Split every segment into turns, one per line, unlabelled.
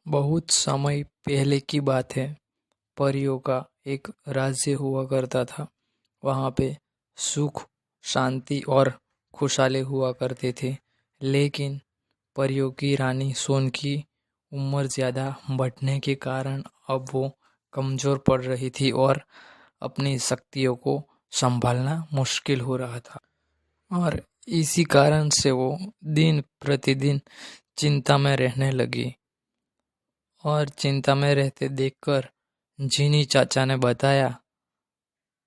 बहुत समय पहले की बात है। परियों का एक राज्य हुआ करता था। वहाँ पे सुख, शांति और खुशहाली हुआ करते थे। लेकिन परियों की रानी सोन की उम्र ज़्यादा बढ़ने के कारण अब वो कमज़ोर पड़ रही थी और अपनी शक्तियों को संभालना मुश्किल हो रहा था। और इसी कारण से वो दिन प्रतिदिन चिंता में रहने लगी। और चिंता में रहते देखकर जीनी चाचा ने बताया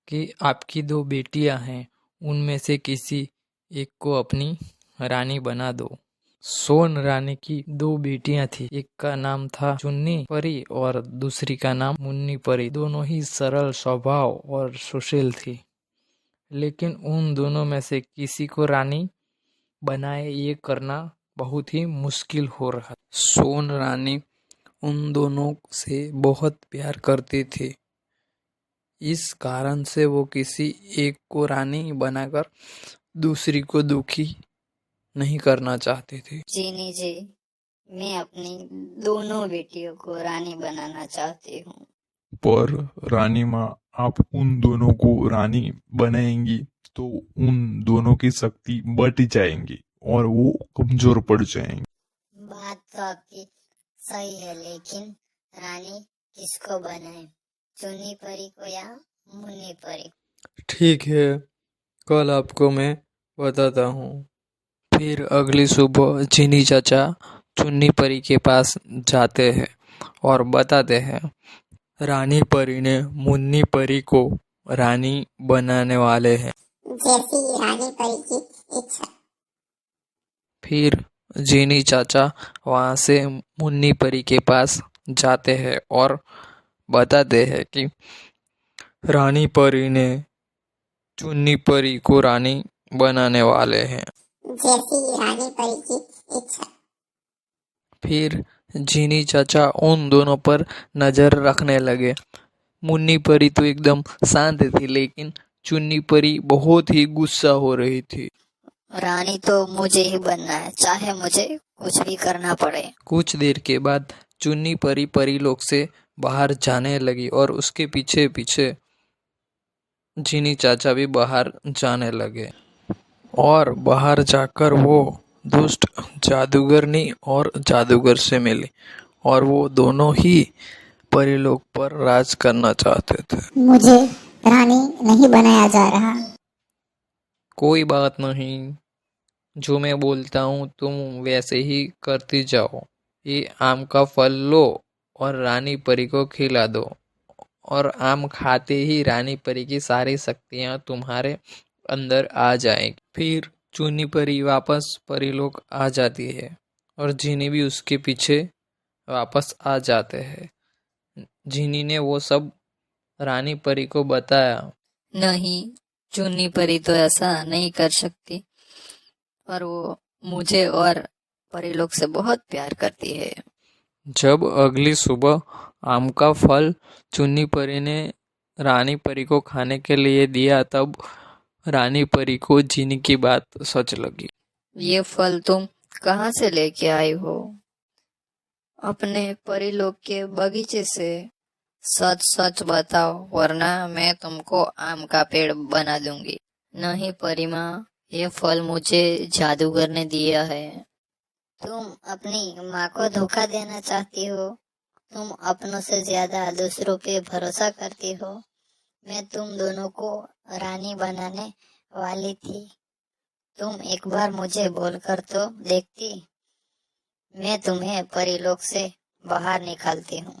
कि आपकी दो बेटियां हैं, उनमें से किसी एक को अपनी रानी बना दो। सोन रानी की दो बेटियां थी। एक का नाम था चुन्नी परी और दूसरी का नाम मुन्नी परी। दोनों ही सरल स्वभाव और सुशील थी। लेकिन उन दोनों में से किसी को रानी बनाए ये करना बहुत ही मुश्किल हो रहा। सोन रानी उन दोनों से बहुत प्यार करते थे। इस कारण से वो किसी एक को रानी बनाकर दूसरी को दुखी नहीं करना चाहते थे।
जीनी जी, मैं अपनी दोनों बेटियों को रानी बनाना चाहती हूँ।
पर रानी माँ, आप उन दोनों को रानी बनाएंगी तो उन दोनों की शक्ति बढ़ जाएंगी और वो कमजोर पड़ जाएंगे।
बात तो आपकी सही है, लेकिन रानी किसको बनाए? चुन्नी परी को या मुन्नी परी?
ठीक है, कल आपको मैं बताता हूँ। फिर अगली सुबह चीनी चाचा चुन्नी परी के पास जाते हैं और बताते हैं रानी परी ने मुन्नी परी को रानी बनाने वाले हैं।
जैसी रानी परी की इच्छा।
फिर जीनी चाचा वहाँ से मुन्नी परी के पास जाते हैं और बताते हैं कि रानी परी ने चुन्नी परी को रानी बनाने वाले हैं।
जैसी रानी परी की इच्छा।
फिर जीनी चाचा उन दोनों पर नजर रखने लगे। मुन्नी परी तो एकदम शांत थी, लेकिन चुन्नी परी बहुत ही गुस्सा हो रही थी।
रानी तो मुझे ही बनना है, चाहे मुझे कुछ भी करना पड़े।
कुछ देर के बाद चुन्नी परी परीलोक से बाहर जाने लगी और उसके पीछे पीछे जीनी चाचा भी बाहर जाने लगे। और बाहर जाकर वो दुष्ट जादूगरनी और जादूगर से मिली और वो दोनों ही परीलोक पर राज करना चाहते थे।
मुझे रानी नहीं बनाया जा रहा।
कोई बात नहीं, जो मैं बोलता हूँ तुम वैसे ही करती जाओ। ये आम का फल लो और रानी परी को खिला दो, और आम खाते ही रानी परी की सारी शक्तियाँ तुम्हारे अंदर आ जाएंगी। फिर चुन्नी परी वापस परीलोक आ जाती है और जीनी भी उसके पीछे वापस आ जाते हैं। जीनी ने वो सब रानी परी को बताया।
नहीं, चुन्नी परी तो ऐसा नहीं कर सकती, पर वो मुझे और परीलोक से बहुत प्यार करती है।
जब अगली सुबह आम का फल चुन्नी परी ने रानी परी को खाने के लिए दिया, तब रानी परी को जीनी की बात सच लगी।
ये फल तुम कहाँ से लेके आई हो? अपने परीलोक के बगीचे से। सच सच बताओ, वरना मैं तुमको आम का पेड़ बना दूंगी। नहीं परी माँ, ये फल मुझे जादूगर ने दिया है। तुम अपनी माँ को धोखा देना चाहती हो? तुम अपनों से ज्यादा दूसरों पे भरोसा करती हो। मैं तुम दोनों को रानी बनाने वाली थी। तुम एक बार मुझे बोलकर तो देखती, मैं तुम्हें परीलोक से बाहर निकालती हूँ।